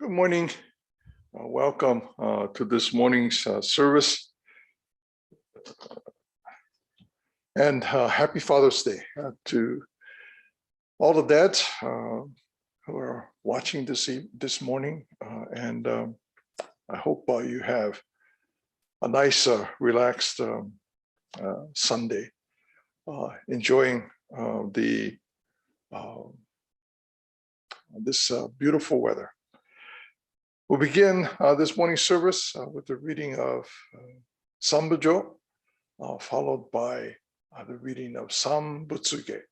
Good morning. Welcome to this morning's service. And happy Father's Day to all the dads who are watching this morning. And I hope you have a nice, relaxed Sunday, enjoying this beautiful weather. We'll begin this morning's service with the reading of Sambujo, followed by the reading of Sanbutsuge.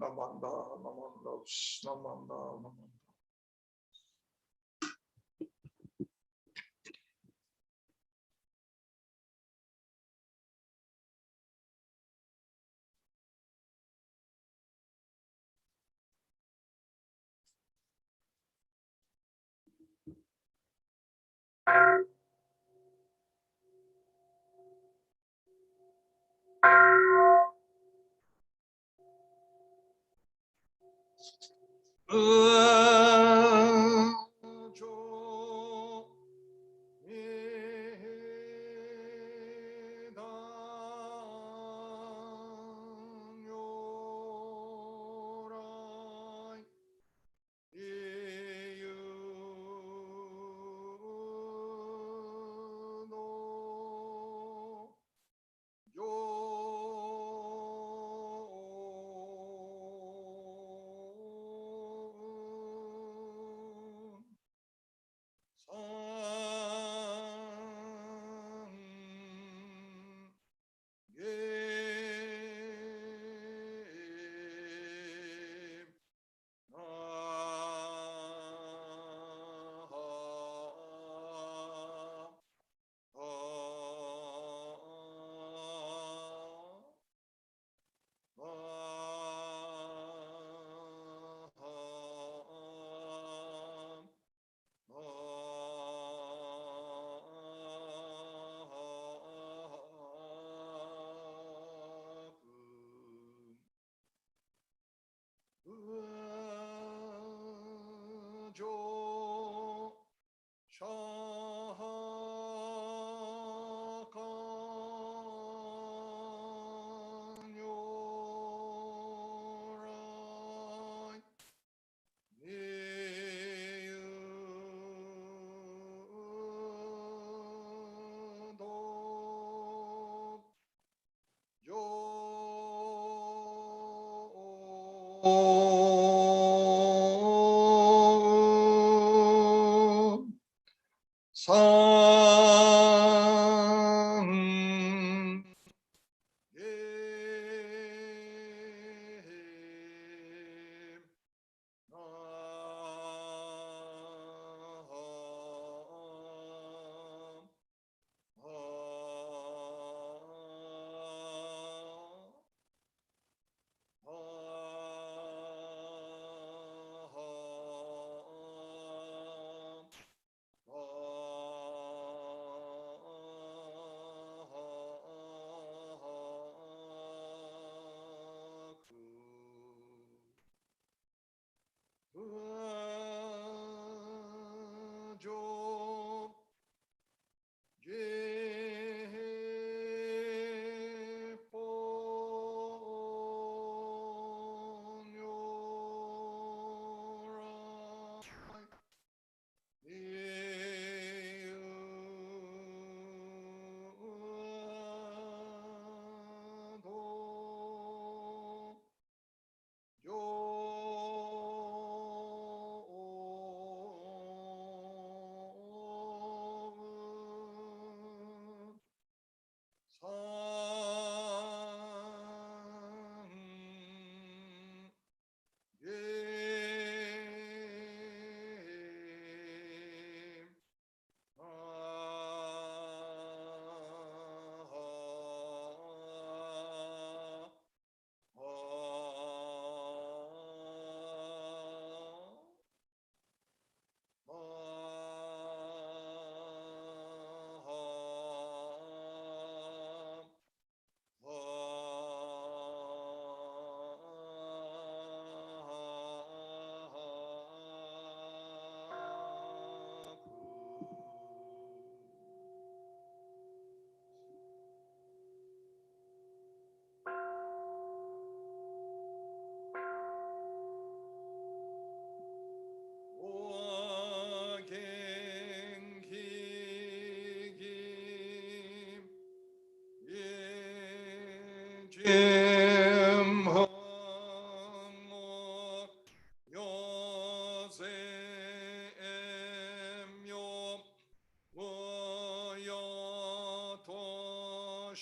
Namanda, namanda, namanda.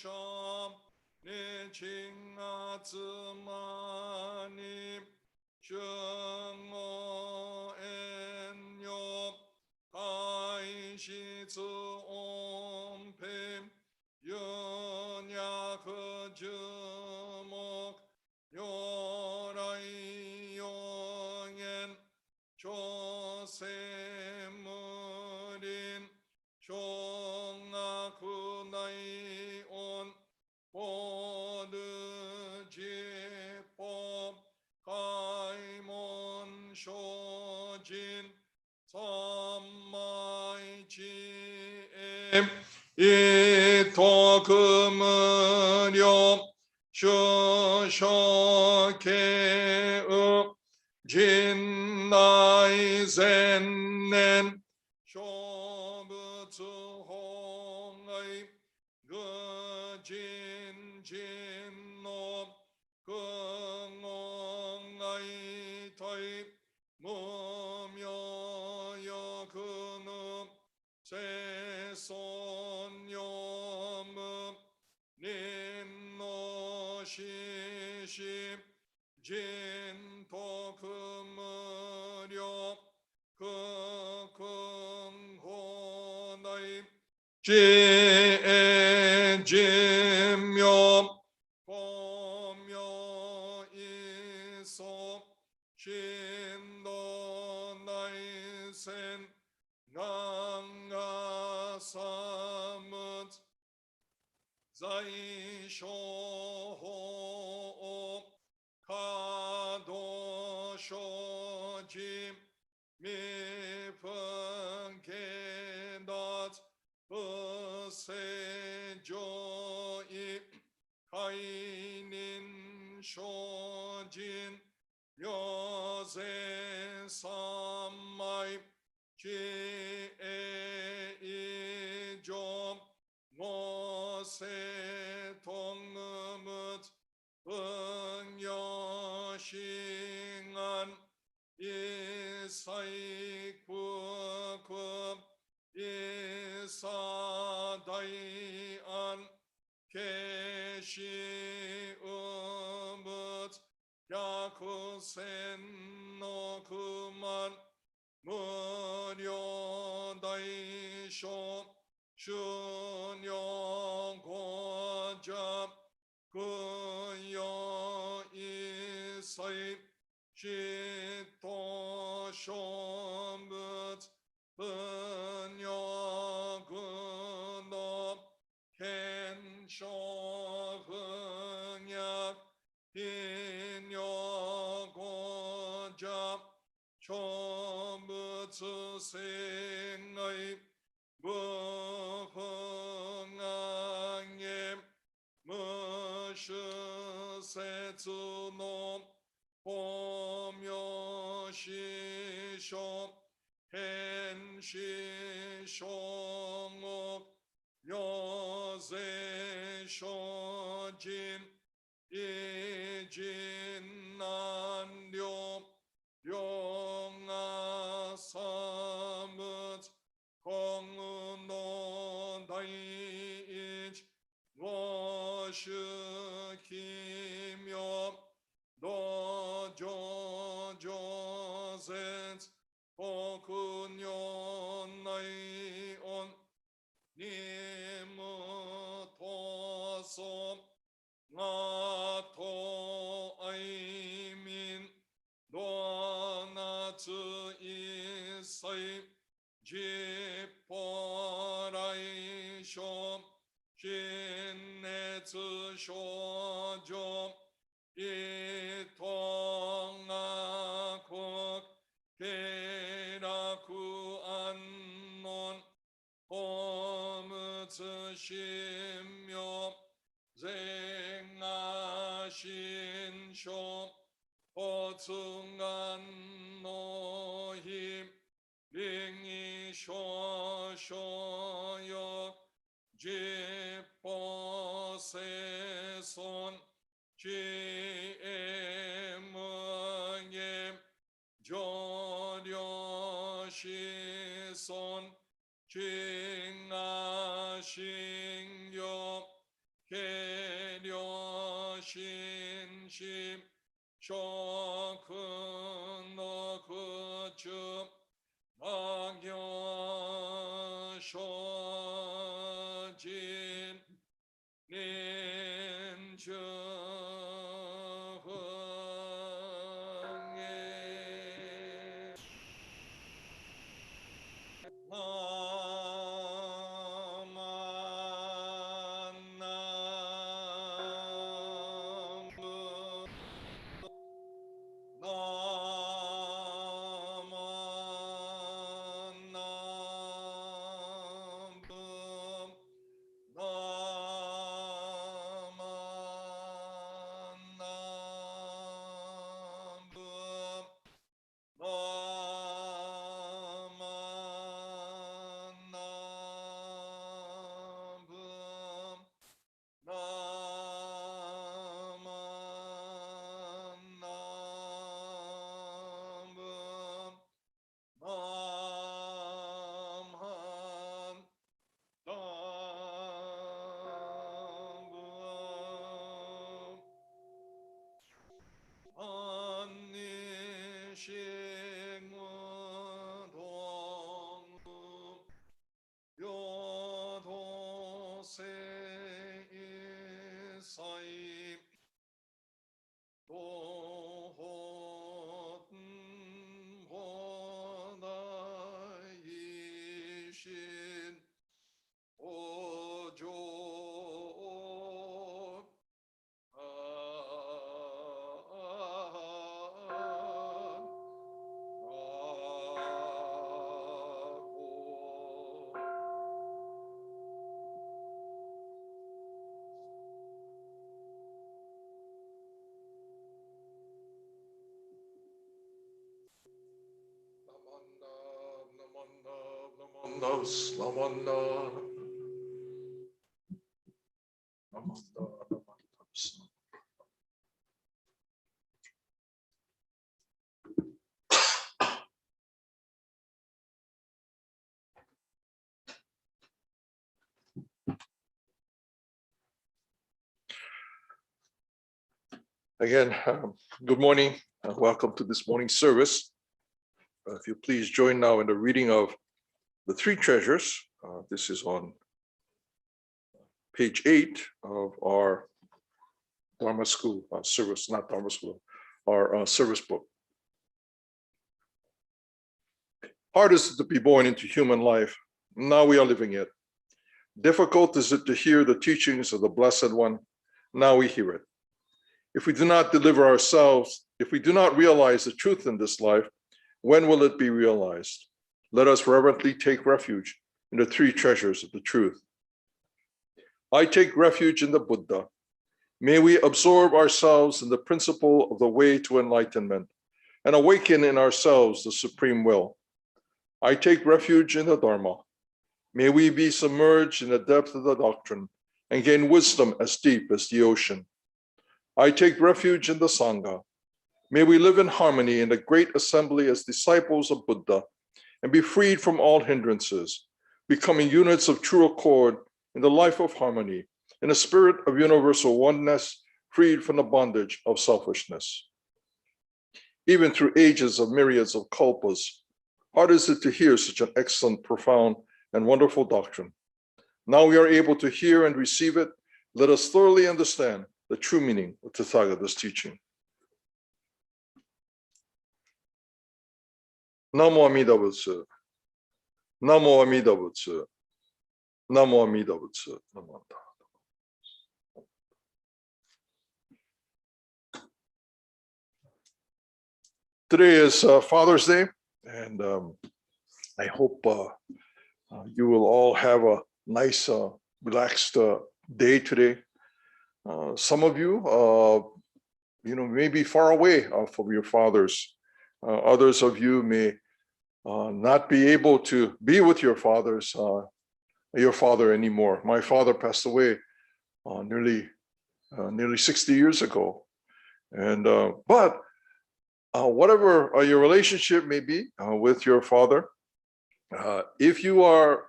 上你亲啊子玛尼生我恩哟开西子翁平有nhà khơ chư mok yo rai yo ngen cho se mơ din cho nga khu nai on po de je po khai mon sho jin sam mai chi em 이 토금은요 쇼쇼케읍 진나이센넨 쇼부츠홍의 그진진노 긍옹의 터입 무묘여 그늪 세손요무 닌노시십 진토금무려 극흥호나입 지에진묘 보묘이소 신도나이센 강가사뭇 자이쇼호 가도쇼짐 미펀케닷 으세조이 가이닌 쇼진 묘세 삼마이 지에이조 모세 통음은 응여싱한 이사이쿠급 이사다이안 계시음은 야쿠센노그만 무료다이쇼 춘영고자 그여이사입 시토쇼뭇 은여근업 켄쇼 흥약 인여고자 초무츠생의 무흥앙예 무슈세츠노 보묘시쇼 헨시쇼옥 요세쇼진 이진난료 용아사뭇 공운노다이이치 워슈키묘 노조조센 포근요나이온 니무토소 나토아이민 노나츠 이사이 지포라이쇼 신네츠쇼조 이통아국 게라쿠안논 호무츠심묘 쟁아신쇼 호승안노힘 링이쇼쇼요 지포세손 지에무예 조려시손 징아신교 계려신심 쇼큰노 그주 낙여쇼진 닌주흥에 Again, good morning. Welcome to this morning service. If you please join now in the reading of the three treasures. This is on page 8 of our Dharma School service, not Dharma School, our service book. Hard is it to be born into human life. Now we are living it. Difficult is it to hear the teachings of the Blessed One. Now we hear it. If we do not deliver ourselves, if we do not realize the truth in this life, when will it be realized? Let us reverently take refuge in the three treasures of the truth. I take refuge in the Buddha. May we absorb ourselves in the principle of the way to enlightenment and awaken in ourselves the supreme will. I take refuge in the Dharma. May we be submerged in the depth of the doctrine and gain wisdom as deep as the ocean. I take refuge in the Sangha. May we live in harmony in the great assembly as disciples of Buddha and be freed from all hindrances, becoming units of true accord in the life of harmony, in a spirit of universal oneness, freed from the bondage of selfishness. Even through ages of myriads of kalpas, hard is it to hear such an excellent, profound, and wonderful doctrine. Now we are able to hear and receive it. Let us thoroughly understand the true meaning of Tathagata's teaching. Namo Amida Butsu. Namo Amida Butsu. Namo Amida Butsu. Today is Father's Day, and I hope you will all have a nice, relaxed day today. Some of you, may be far away from your fathers. Others of you may not be able to be with your father anymore. My father passed away nearly 60 years ago, and but whatever your relationship may be with your father, if you are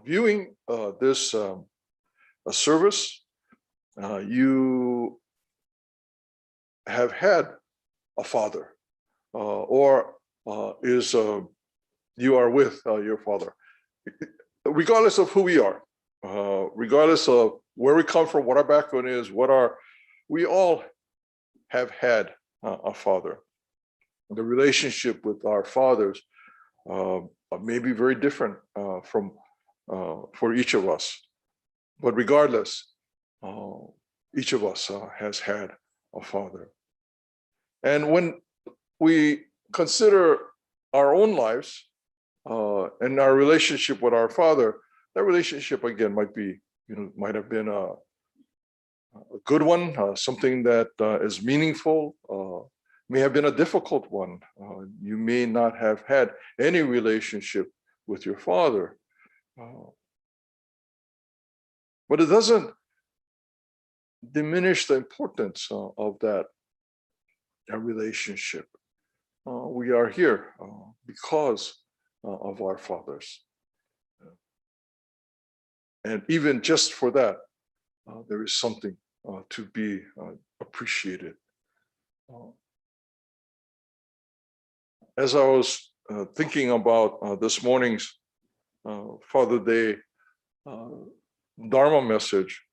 viewing this service, you have had a father, or you are with your father. Regardless of who we are, regardless of where we come from, what our background is, we all have had a father. The relationship with our fathers may be very different for each of us, but regardless, each of us has had a father. And when we consider our own lives and our relationship with our father, that relationship again might have been a good one, something that is meaningful, may have been a difficult one. You may not have had any relationship with your father, but it doesn't diminish the importance of that relationship. We are here because of our fathers. And even just for that, there is something to be appreciated. As I was thinking about this morning's Father Day Dharma message,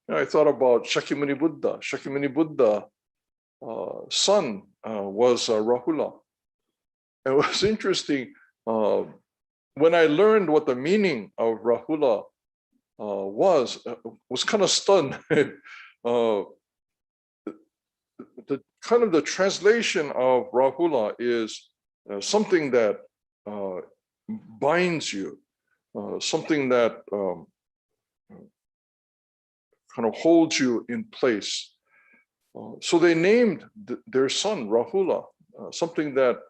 I thought about Shakyamuni Buddha. Shakyamuni Buddha's son was Rahula. And it was interesting, when I learned what the meaning of Rahula was kind of stunned. The translation of Rahula is something that binds you, something that kind of holds you in place. So they named their son Rahula, something that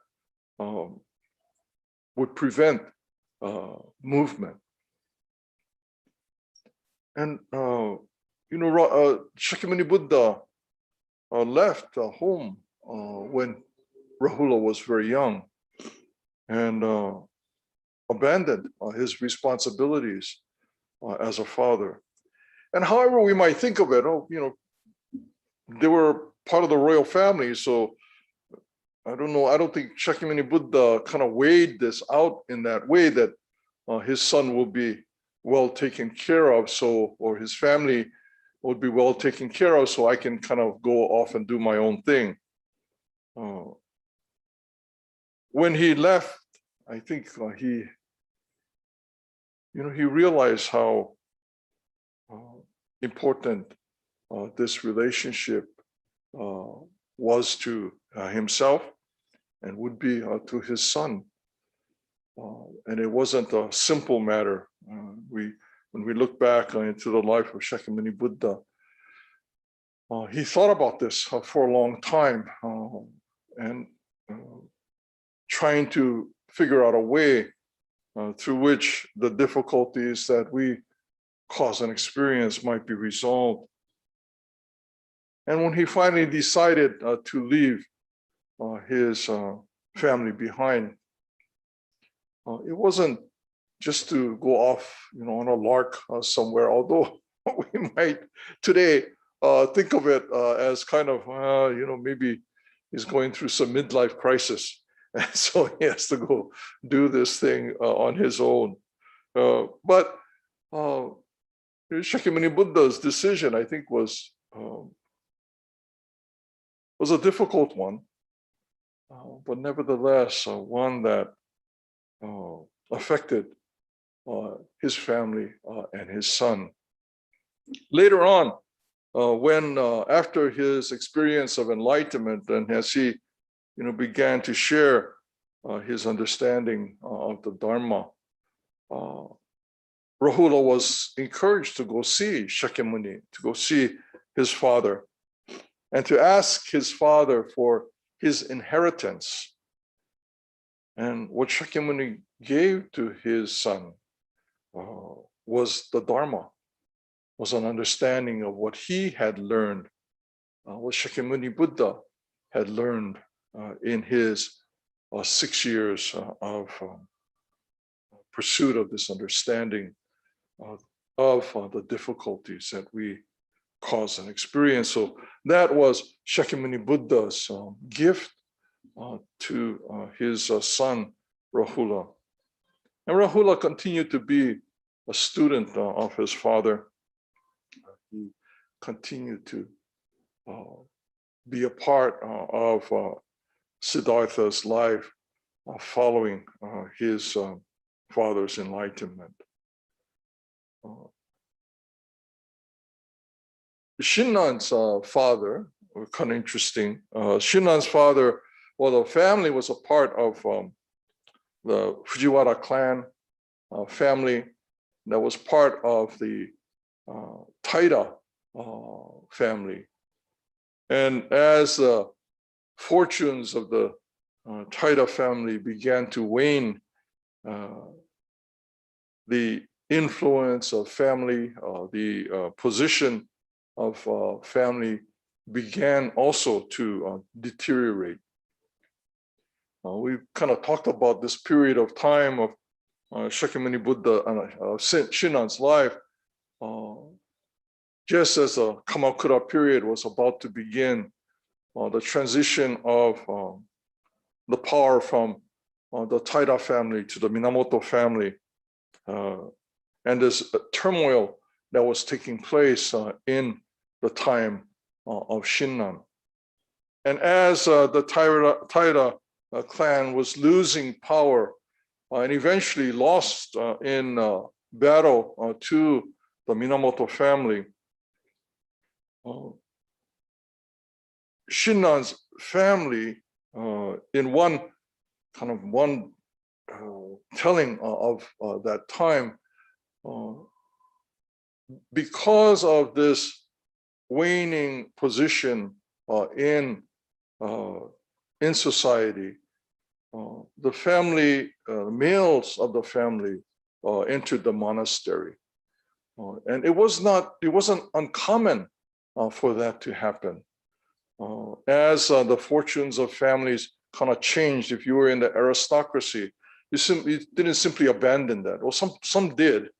would prevent movement. And Shakyamuni Buddha left home when Rahula was very young, and abandoned his responsibilities as a father. And however we might think of it, they were part of the royal family, so I don't know. I don't think Shakyamuni Buddha kind of weighed this out in that way, that his son will be well taken care of, or his family would be well taken care of, so I can kind of go off and do my own thing. When he left, I think he realized how important this relationship was to himself and would be to his son. And it wasn't a simple matter. When we look back into the life of Shakyamuni Buddha, he thought about this for a long time, and trying to figure out a way through which the difficulties that we cause and experience might be resolved. And when he finally decided to leave his family behind, it wasn't just to go off, on a lark somewhere, although we might today think of it as kind of, maybe he's going through some midlife crisis. And so he has to go do this thing on his own. But Shakyamuni Buddha's decision, I think, was a difficult one, but nevertheless one that affected his family and his son. Later on, when after his experience of enlightenment, and as he began to share his understanding of the Dharma, Rahula was encouraged to go see Shakyamuni, to go see his father, and to ask his father for his inheritance. And what Shakyamuni gave to his son was the Dharma, was an understanding of what he had learned, what Shakyamuni Buddha had learned in his 6 years of pursuit of this understanding of the difficulties that we cause and experience. So that was Shakyamuni Buddha's gift to his son, Rahula. And Rahula continued to be a student of his father. He continued to be a part of Siddhartha's life following his father's enlightenment. Shinnan's father, kind of interesting. Shinnan's father, well, the family was a part of the Fujiwara clan family that was part of the Taira family. And as the fortunes of the Taira family began to wane, the influence of family, the position of family began also to deteriorate. We've kind of talked about this period of time of Shakyamuni Buddha and Shinnan's life, just as the Kamakura period was about to begin, the transition of the power from the Taira family to the Minamoto family, and this turmoil that was taking place in the time of Shinnan. And as the Taira clan was losing power and eventually lost in battle to the Minamoto family, Shinnan's family, in one telling of that time, because of this waning position in society, the family, males of the family entered the monastery. And it wasn't uncommon for that to happen. As the fortunes of families kind of changed, if you were in the aristocracy, you didn't simply abandon that. Well, some did,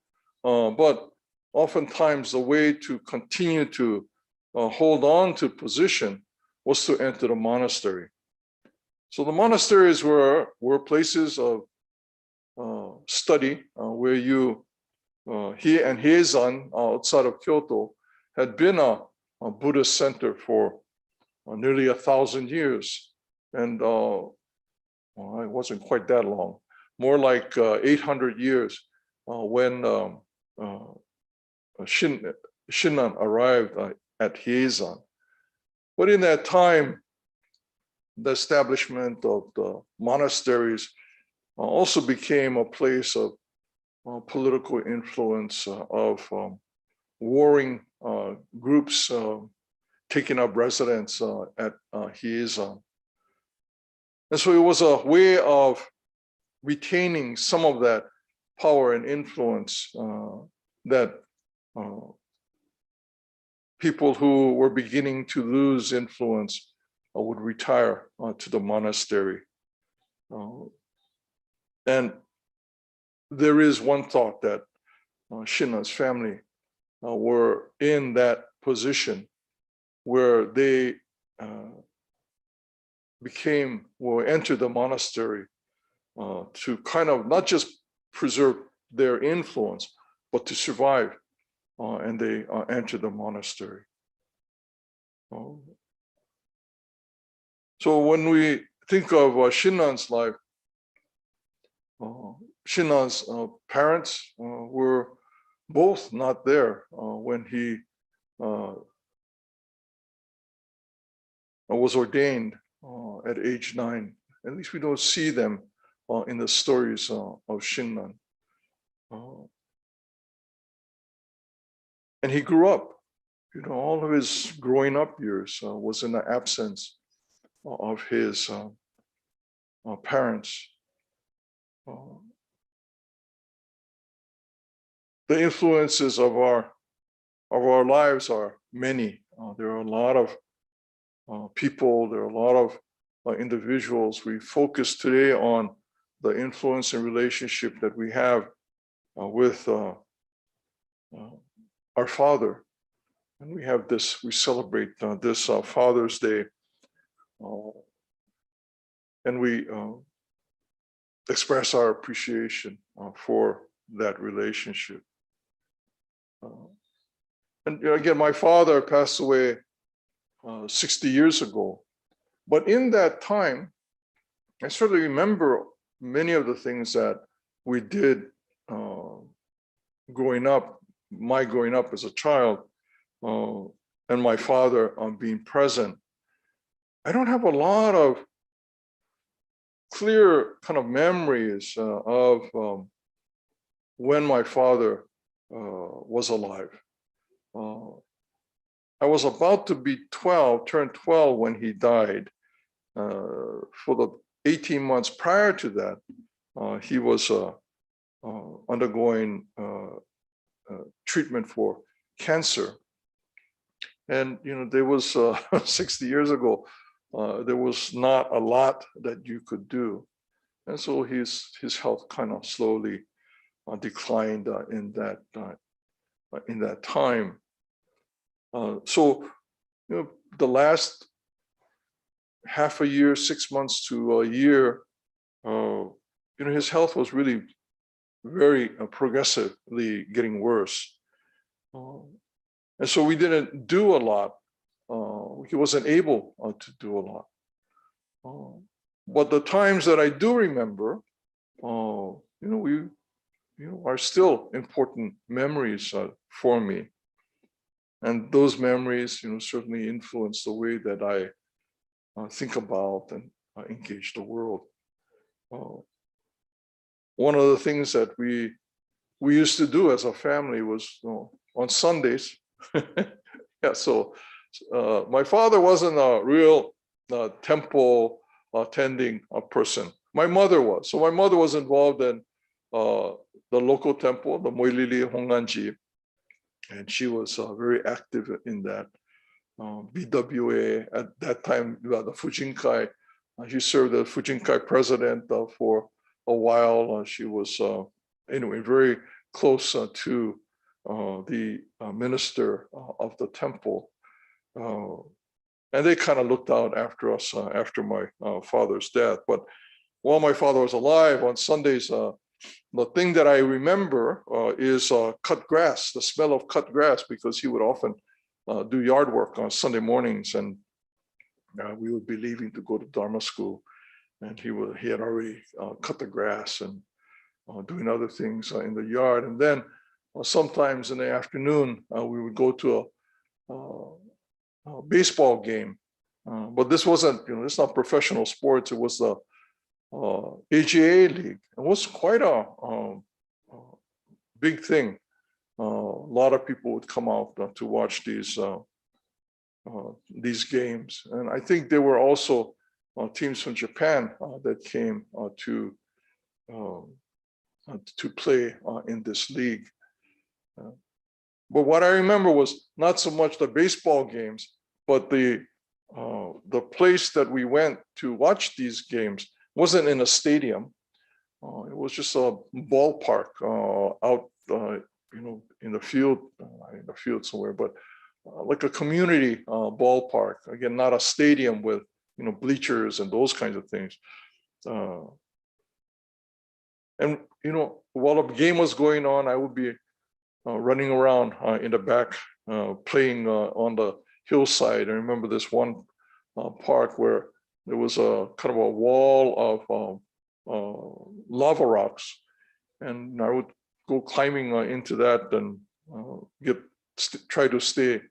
but oftentimes the way to continue to hold on to position was to enter the monastery. So the monasteries were places of study where he and his son outside of Kyoto had been a Buddhist center for nearly 1,000 years. And well, it wasn't quite that long, more like 800 years when Shinnan arrived at Hiezan. But in that time, the establishment of the monasteries also became a place of political influence of warring groups taking up residence at Hiezan. And so it was a way of retaining some of that power and influence that people who were beginning to lose influence would retire to the monastery. And there is one thought that Shinnan's family were in that position where they entered the monastery to kind of not just preserve their influence, but to survive. And they entered the monastery. So when we think of Shinnan's life, Shinnan's parents were both not there when he was ordained at age 9. At least we don't see them in the stories of Shinnan. And he grew up, all of his growing up years was in the absence of his parents. The influences of our lives are many. There are a lot of people, there are a lot of individuals. We focus today on the influence and relationship that we have with our father. And we have this, we celebrate this Father's Day. And we express our appreciation for that relationship. And again, my father passed away 60 years ago. But in that time, I certainly remember many of the things that we did growing up, my growing up as a child, and my father being present. I don't have a lot of clear kind of memories of when my father was alive. I was about to be 12, turned 12 when he died. For the 18 months prior to that, he was undergoing treatment for cancer. And, there was 60 years ago, there was not a lot that you could do. And so his health kind of slowly declined in that time. So, the last half a year, 6 months to a year, his health was really very progressively getting worse. And so we didn't do a lot. He wasn't able to do a lot. But the times that I do remember, we are still important memories for me. And those memories, certainly influence the way that I think about and engage the world. One of the things that we used to do as a family was on Sundays. Yeah, so my father wasn't a real temple attending person. My mother was. So my mother was involved in the local temple, the Moilili Honganji, and she was very active in that. BWA at that time, the Fujinkai. She served as Fujinkai president for a while. She was anyway very close to the minister of the temple, and they kind of looked out after us after my father's death. But while my father was alive, on Sundays, the thing that I remember is cut grass, the smell of cut grass, because he would often do yard work on Sunday mornings, and we would be leaving to go to Dharma school, and he had already cut the grass and doing other things in the yard. And then sometimes in the afternoon, we would go to a baseball game, but this wasn't, it's not professional sports. It was the AGA league. It was quite a big thing. A lot of people would come out to watch these games, and I think there were also teams from Japan that came to play in this league. But what I remember was not so much the baseball games, but the place that we went to watch these games wasn't in a stadium. It was just a ballpark out, in the field somewhere, but like a community ballpark. Again, not a stadium with bleachers and those kinds of things. And while the game was going on, I would be running around in the back, playing on the hillside. I remember this one park where there was a kind of a wall of lava rocks, and I would go climbing into that and try to stay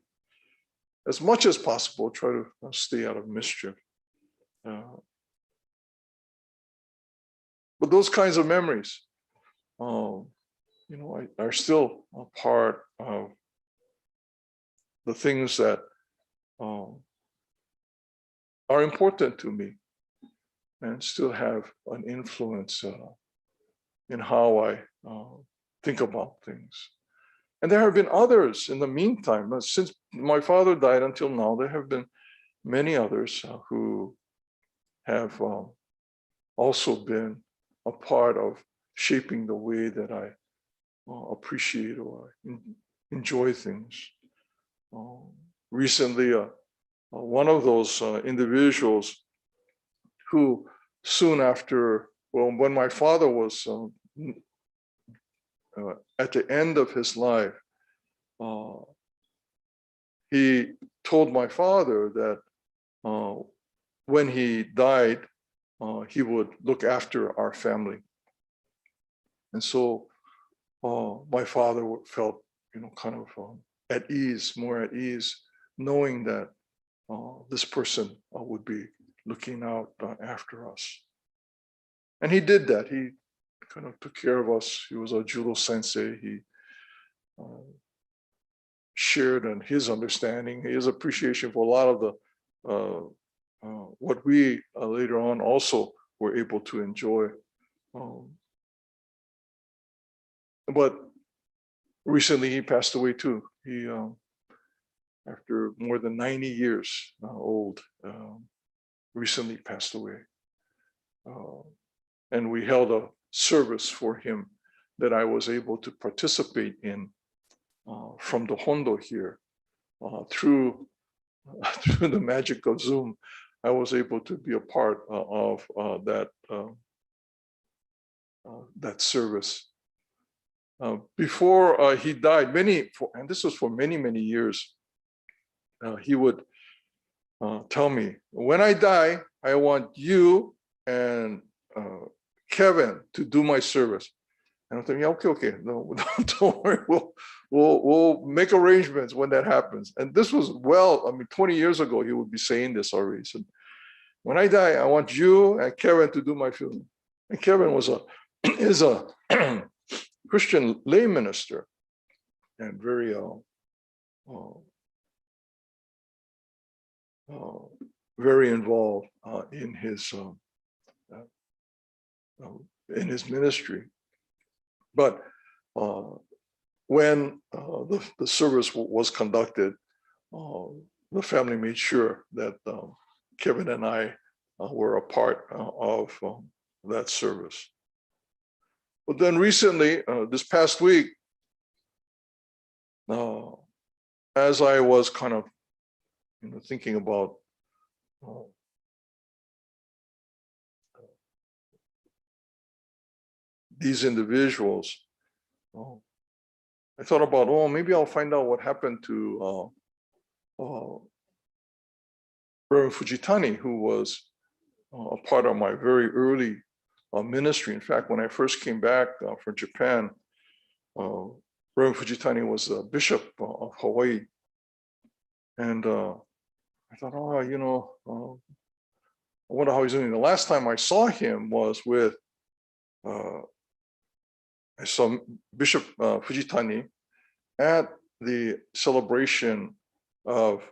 as much as possible, try to stay out of mischief. But those kinds of memories, are still a part of the things that are important to me and still have an influence in how I think about things. And there have been others in the meantime. Since my father died until now, there have been many others who have also been a part of shaping the way that I appreciate or enjoy things. Recently, one of those individuals who soon after, well, when my father was at the end of his life, he told my father that when he died, he would look after our family. And so my father felt, kind of at ease, more at ease, knowing that this person would be looking out after us. And he did that. He kind of took care of us. He was a judo sensei. He shared in his understanding, his appreciation for a lot of the what we later on also were able to enjoy. But recently he passed away too. He, after more than 90 years old, recently passed away. And we held a service for him that I was able to participate in from the Hondo here. Through the magic of Zoom, I was able to be a part of that service. Before he died, and this was for many, many years, he would tell me, when I die, I want you and Kevin to do my service. And I'm thinking, yeah, okay, no, don't worry, we'll make arrangements when that happens. And this was 20 years ago, he would be saying this already. So when I die, I want you and Kevin to do my funeral. And Kevin is a Christian lay minister and very very involved in his ministry. But when the service was conducted, the family made sure that Kevin and I were a part of that service. But then recently, this past week, as I was kind of thinking about these individuals, I thought about, maybe I'll find out what happened to Reverend Fujitani, who was a part of my very early ministry. In fact, when I first came back from Japan, Reverend Fujitani was the bishop of Hawaii. And I thought, I wonder how he's doing. The last time I saw him was with, I saw Bishop Fujitani at the celebration of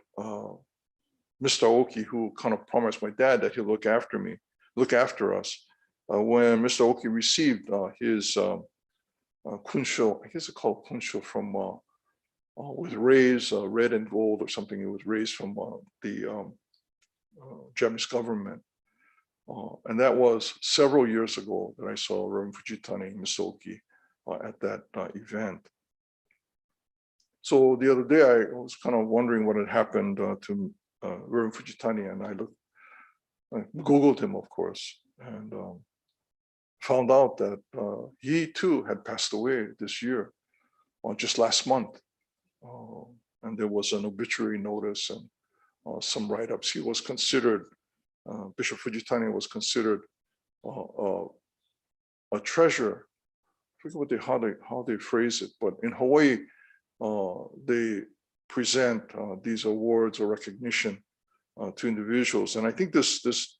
Mr. Oki, who kind of promised my dad that he'll look after us. When Mr. Oki received his kunsho, I guess it's called kunsho, from was raised red and gold or something. It was raised from the Japanese government. And that was several years ago that I saw Reverend Fujitani and Mr. Oki at that event. So the other day, I was kind of wondering what had happened to Reverend Fujitani, and I Googled him, of course, and found out that he too had passed away this year, just last month. And there was an obituary notice and some write-ups. He was considered, Bishop Fujitani was considered a treasure. I forget how they phrase it, but in Hawaii, they present these awards or recognition to individuals. And I think this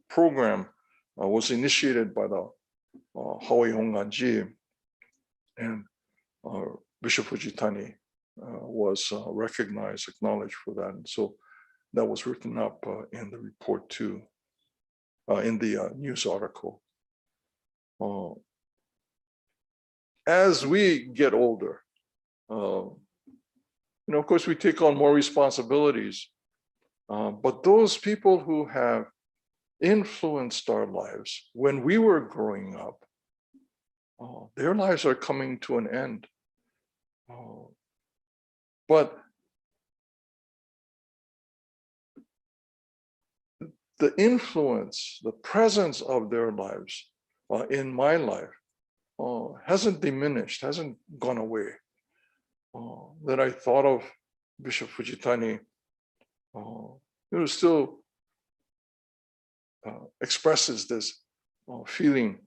program was initiated by the Hawaii Honganji, and Bishop Fujitani was recognized, acknowledged for that. And so that was written up in the report too, in the news article. As we get older, of course, we take on more responsibilities, but those people who have influenced our lives when we were growing up, their lives are coming to an end. But the influence, the presence of their lives in my life hasn't diminished, hasn't gone away. That I thought of Bishop Fujitani, still expresses this feeling,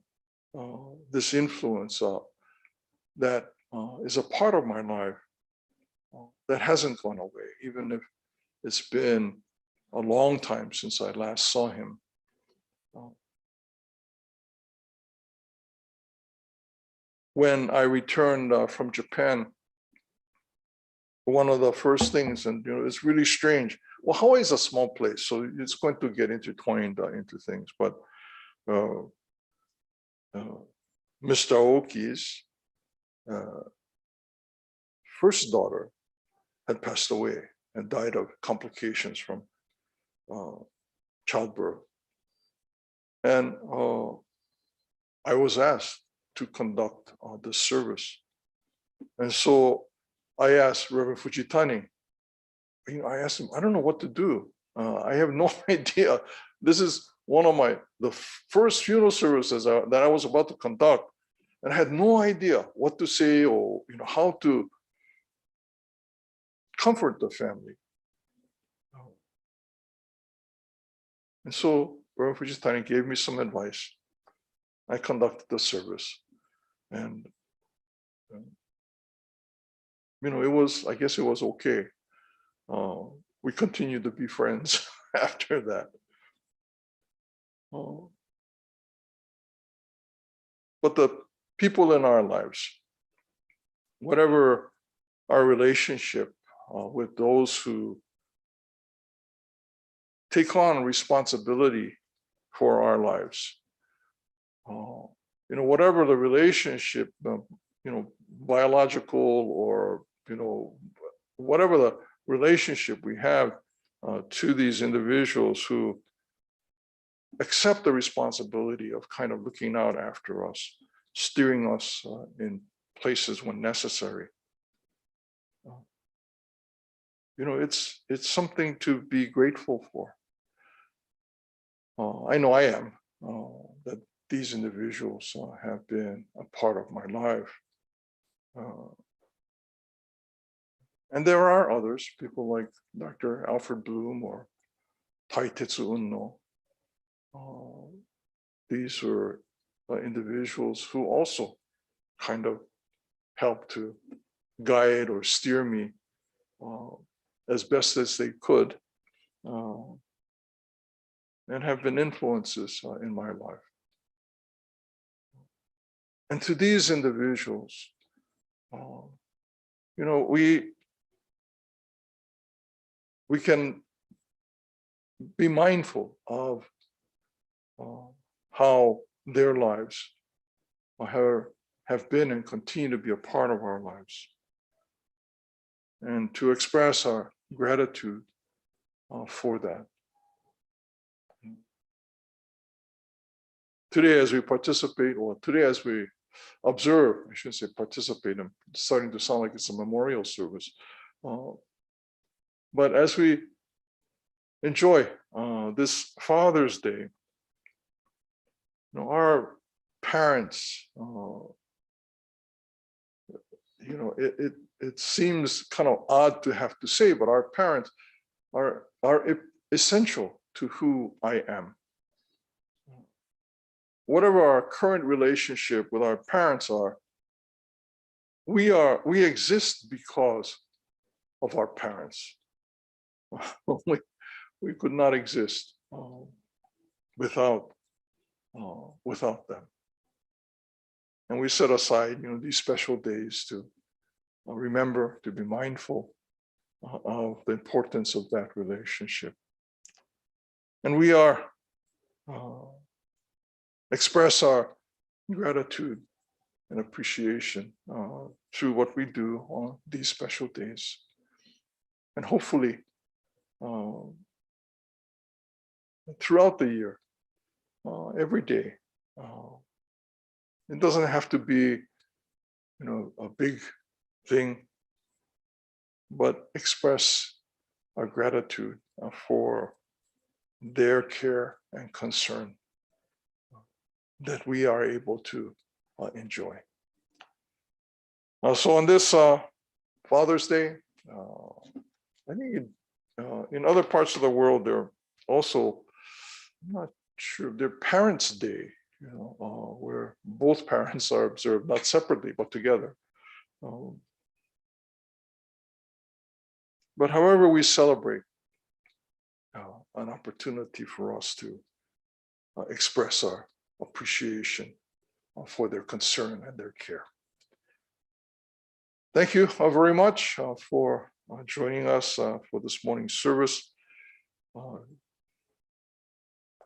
this influence that is a part of my life that hasn't gone away, even if it's been a long time since I last saw him. When I returned from Japan, one of the first things, and it's really strange. Well, Hawaii is a small place, so it's going to get intertwined into things. But Mr. Aoki's first daughter had passed away and died of complications from childbirth. And I was asked to conduct this service. And so I asked Reverend Fujitani, I asked him, I don't know what to do. I have no idea. This is one of the first funeral services that I was about to conduct. And I had no idea what to say or how to comfort the family. And so Reverend Fujitani gave me some advice. I conducted the service. And I guess it was okay. We continued to be friends after that. But the people in our lives, whatever our relationship with those who take on responsibility for our lives, whatever the relationship, biological or whatever the relationship we have to these individuals who accept the responsibility of kind of looking out after us, steering us in places when necessary. It's something to be grateful for. I know I am, that these individuals have been a part of my life. And there are others, people like Dr. Alfred Bloom or Taitetsu Unno. These were individuals who also kind of helped to guide or steer me as best as they could, and have been influences in my life. And to these individuals, we can be mindful of how their lives have been and continue to be a part of our lives, and to express our gratitude for that. Today, as we participate, or today as we observe, I shouldn't say participate, I'm starting to sound like it's a memorial service. But as we enjoy this Father's Day, our parents, it seems kind of odd to have to say, but our parents are essential to who I am. Whatever our current relationship with our parents are, we exist because of our parents. We could not exist without them. And we set aside, these special days to remember, to be mindful of the importance of that relationship. And we express our gratitude and appreciation through what we do on these special days. And hopefully, throughout the year, every day, it doesn't have to be, a big thing. but express our gratitude for their care and concern that we are able to enjoy. So on this Father's Day, I think in other parts of the world, they're also, I'm not sure, their Parents' Day, where both parents are observed, not separately, but together. But however we celebrate, an opportunity for us to express our appreciation for their concern and their care. Thank you very much for joining us for this morning's service.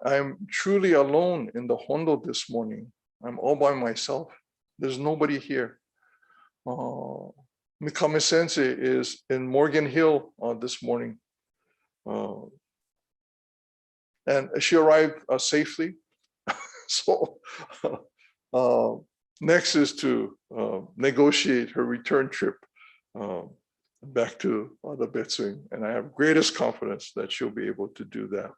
I'm truly alone in the Hondo this morning. I'm all by myself. There's nobody here. Mikame Sensei is in Morgan Hill this morning. And she arrived safely. So next is to negotiate her return trip back to the Betsuin. And I have greatest confidence that she'll be able to do that.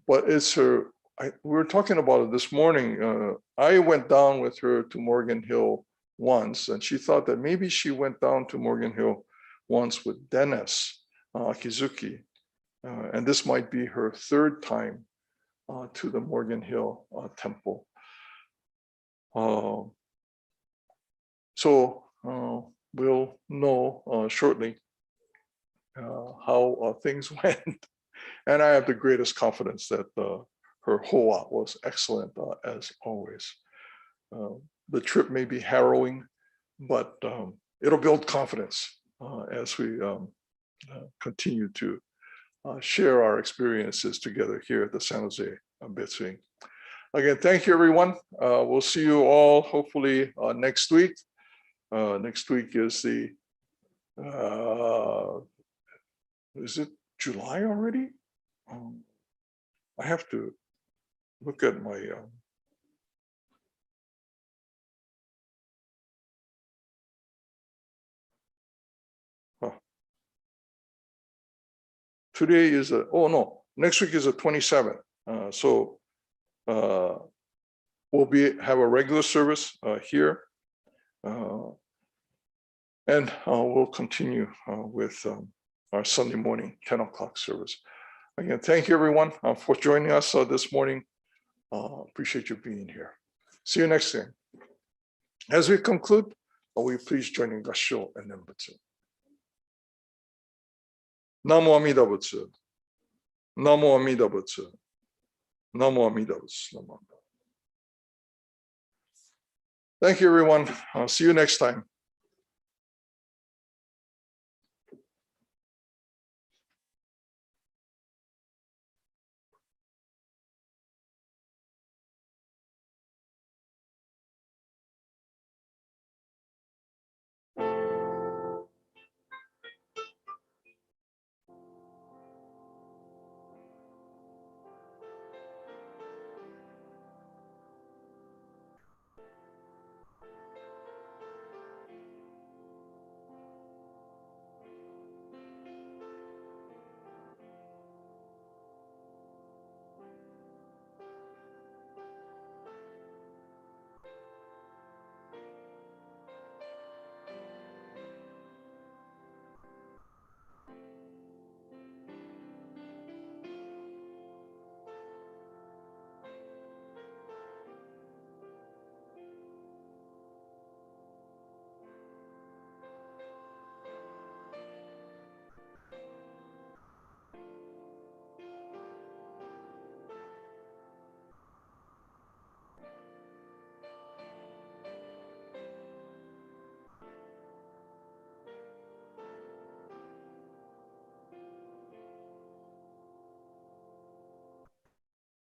But it's her, we were talking about it this morning. I went down with her to Morgan Hill once, and she thought that maybe she went down to Morgan Hill once with Dennis Akizuki. And this might be her third time to the Morgan Hill temple. So we'll know shortly how things went. And I have the greatest confidence that her hoa was excellent as always. The trip may be harrowing, but it'll build confidence as we continue to share our experiences together here at the San Jose Betsuin. Again, thank you, everyone. We'll see you all hopefully next week. Next week is the, is it July already? I have to look at my, today is oh no, next week is the 27th. So we'll have a regular service here. And we'll continue with our Sunday morning 10 o'clock service. Again, thank you everyone for joining us this morning. Appreciate you being here. See you next time. As we conclude, will you please join in Gassho and then Betsuin. Namo Amida Butsu. Namo Amida Butsu. Namo Amida Butsu. Thank you, everyone. I'll see you next time.